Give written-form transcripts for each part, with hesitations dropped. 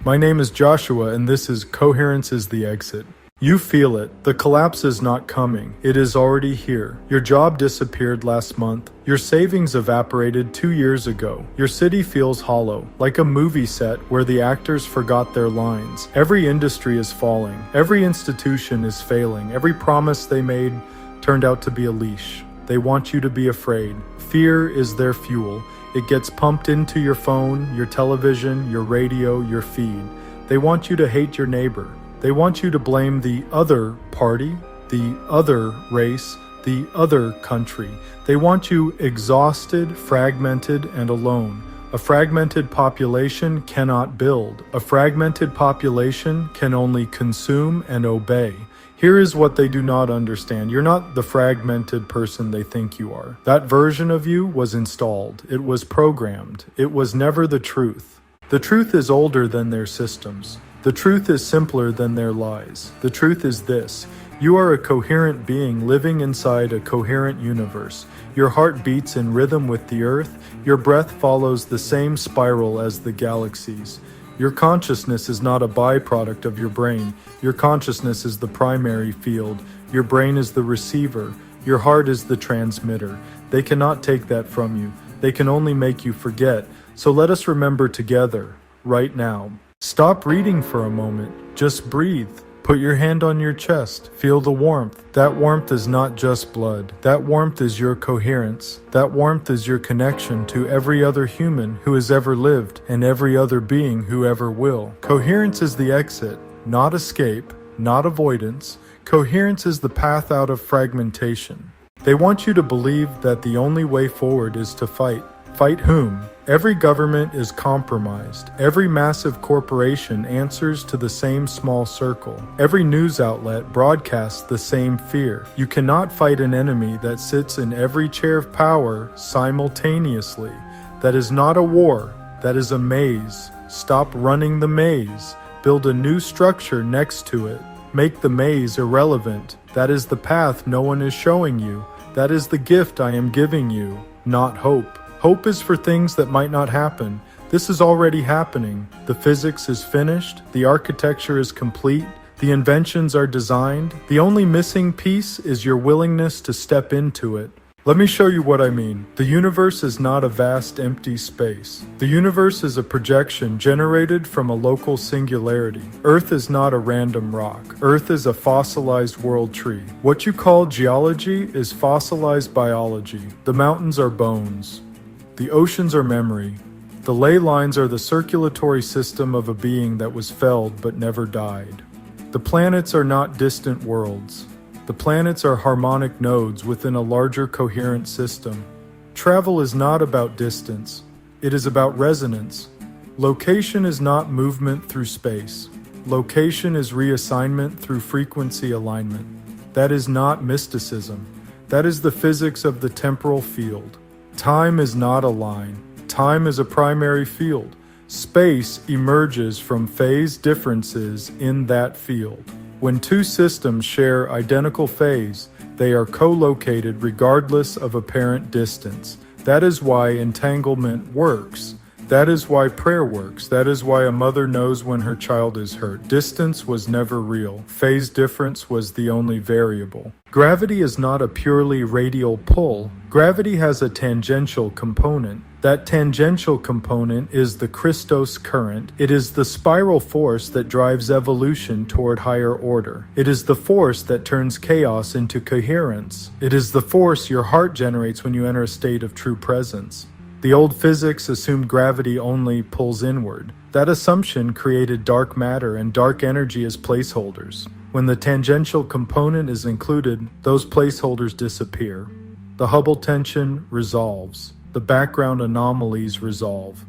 My name is Joshua, and this is Coherence is the Exit. You feel it. The collapse is not coming. It is already here. Your job disappeared last month. Your savings evaporated 2 years ago. Your city feels hollow, like a movie set where the actors forgot their lines. Every industry is falling. Every institution is failing. Every promise they made turned out to be a leash. They want you to be afraid. Fear is their fuel. It gets pumped into your phone, your television, your radio, your feed. They want you to hate your neighbor. They want you to blame the other party, the other race, the other country. They want you exhausted, fragmented, and alone. A fragmented population cannot build. A fragmented population can only consume and obey. Here is what they do not understand. You're not the fragmented person they think you are. That version of you was installed. It was programmed. It was never the truth. The truth is older than their systems. The truth is simpler than their lies. The truth is this: you are a coherent being living inside a coherent universe. Your heart beats in rhythm with the earth. Your breath follows the same spiral as the galaxies. Your consciousness is not a byproduct of your brain. Your consciousness is the primary field. Your brain is the receiver. Your heart is the transmitter. They cannot take that from you. They can only make you forget. So let us remember together, right now. Stop reading for a moment. Just breathe. Put your hand on your chest. Feel the warmth. That warmth is not just blood. That warmth is your coherence. That warmth is your connection to every other human who has ever lived and every other being who ever will. Coherence is the exit, not escape, not avoidance. Coherence is the path out of fragmentation. They want you to believe that the only way forward is to fight. Fight whom? Every government is compromised. Every massive corporation answers to the same small circle. Every news outlet broadcasts the same fear. You cannot fight an enemy that sits in every chair of power simultaneously. That is not a war. That is a maze. Stop running the maze. Build a new structure next to it. Make the maze irrelevant. That is the path no one is showing you. That is the gift I am giving you, not hope. Hope is for things that might not happen. This is already happening. The physics is finished. The architecture is complete. The inventions are designed. The only missing piece is your willingness to step into it. Let me show you what I mean. The universe is not a vast empty space. The universe is a projection generated from a local singularity. Earth is not a random rock. Earth is a fossilized world tree. What you call geology is fossilized biology. The mountains are bones. The oceans are memory. The ley lines are the circulatory system of a being that was felled but never died. The planets are not distant worlds. The planets are harmonic nodes within a larger coherent system. Travel is not about distance. It is about resonance. Location is not movement through space. Location is reassignment through frequency alignment. That is not mysticism. That is the physics of the temporal field. Time is not a line. Time is a primary field. Space emerges from phase differences in that field. When two systems share identical phase, they are co-located regardless of apparent distance. That is why entanglement works. That is why prayer works. That is why a mother knows when her child is hurt. Distance was never real. Phase difference was the only variable. Gravity is not a purely radial pull. Gravity has a tangential component. That tangential component is the Christos current. It is the spiral force that drives evolution toward higher order. It is the force that turns chaos into coherence. It is the force your heart generates when you enter a state of true presence. The old physics assumed gravity only pulls inward. That assumption created dark matter and dark energy as placeholders. When the tangential component is included, those placeholders disappear. The Hubble tension resolves. The background anomalies resolve.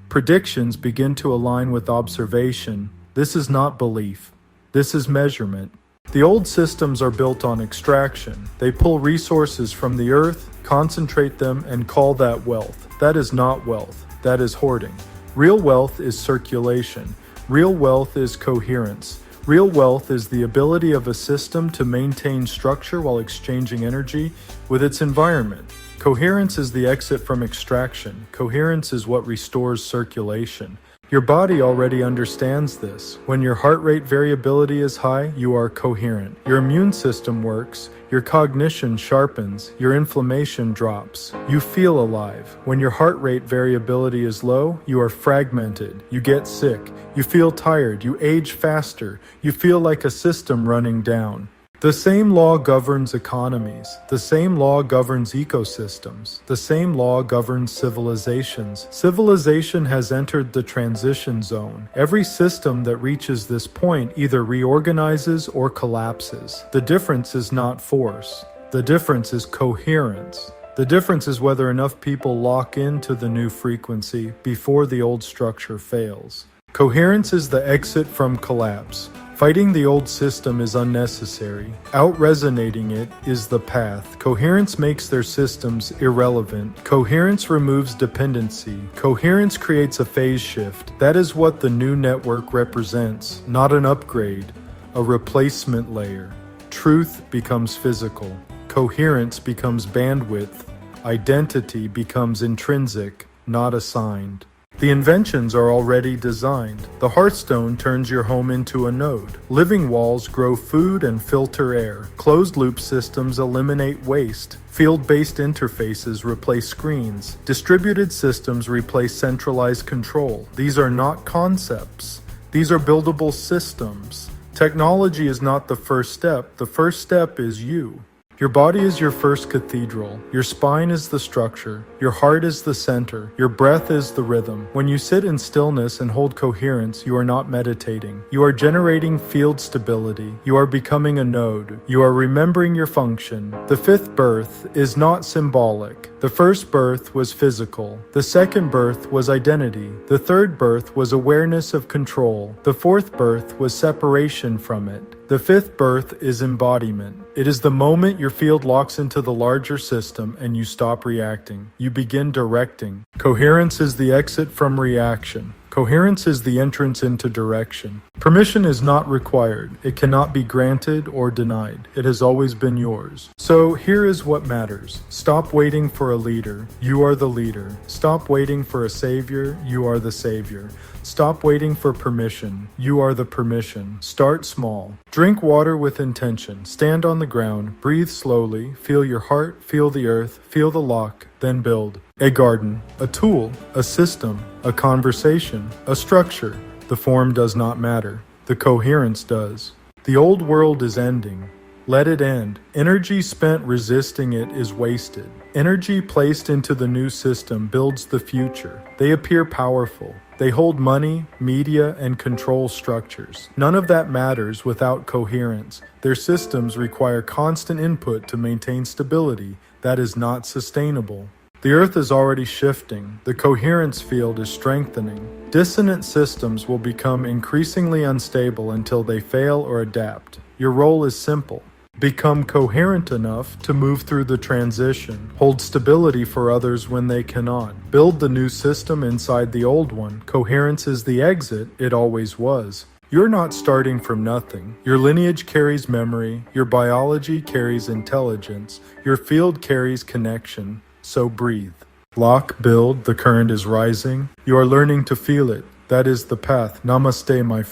Predictions begin to align with observation. This is not belief. This is measurement. The old systems are built on extraction. They pull resources from the earth, concentrate them, and call that wealth. That is not wealth. That is hoarding. Real wealth is circulation. Real wealth is coherence. Real wealth is the ability of a system to maintain structure while exchanging energy with its environment. Coherence is the exit from extraction. Coherence is what restores circulation. Your body already understands this. When your heart rate variability is high, you are coherent. Your immune system works. Your cognition sharpens, your inflammation drops. You feel alive. When your heart rate variability is low, you are fragmented. You get sick. You feel tired. You age faster. You feel like a system running down. The same law governs economies. The same law governs ecosystems. The same law governs civilizations. Civilization has entered the transition zone. Every system that reaches this point either reorganizes or collapses. The difference is not force. The difference is coherence. The difference is whether enough people lock into the new frequency before the old structure fails. Coherence is the exit from collapse. Fighting the old system is unnecessary. Out-resonating it is the path. Coherence makes their systems irrelevant. Coherence removes dependency. Coherence creates a phase shift. That is what the new network represents, not an upgrade, a replacement layer. Truth becomes physical. Coherence becomes bandwidth. Identity becomes intrinsic, not assigned. The inventions are already designed. The Hearthstone turns your home into a node. Living walls grow food and filter air. Closed-loop systems eliminate waste. Field-based interfaces replace screens. Distributed systems replace centralized control. These are not concepts. These are buildable systems. Technology is not the first step. The first step is you. Your body is your first cathedral. Your spine is the structure. Your heart is the center. Your breath is the rhythm. When you sit in stillness and hold coherence, you are not meditating. You are generating field stability. You are becoming a node. You are remembering your function. The fifth birth is not symbolic. The first birth was physical. The second birth was identity. The third birth was awareness of control. The fourth birth was separation from it. The fifth birth is embodiment. It is the moment your field locks into the larger system and you stop reacting. You begin directing. Coherence is the exit from reaction. Coherence is the entrance into direction. Permission is not required. It cannot be granted or denied. It has always been yours. So here is what matters. Stop waiting for a leader. You are the leader. Stop waiting for a savior. You are the savior. Stop waiting for permission. You are the permission. Start small. Drink water with intention. Stand on the ground. Breathe slowly. Feel your heart. Feel the earth. Feel the lock. Then build. A garden. A tool. A system. A conversation. A structure. The form does not matter. The coherence does. The old world is ending. Let it end. Energy spent resisting it is wasted. Energy placed into the new system builds the future. They appear powerful. They hold money, media, and control structures. None of that matters without coherence. Their systems require constant input to maintain stability. That is not sustainable. The earth is already shifting. The coherence field is strengthening. Dissonant systems will become increasingly unstable until they fail or adapt. Your role is simple. Become coherent enough to move through the transition. Hold stability for others when they cannot. Build the new system inside the old one. Coherence is the exit. It always was. You're not starting from nothing. Your lineage carries memory. Your biology carries intelligence. Your field carries connection. So breathe. Lock, build, the current is rising. You are learning to feel it. That is the path. Namaste, my friend.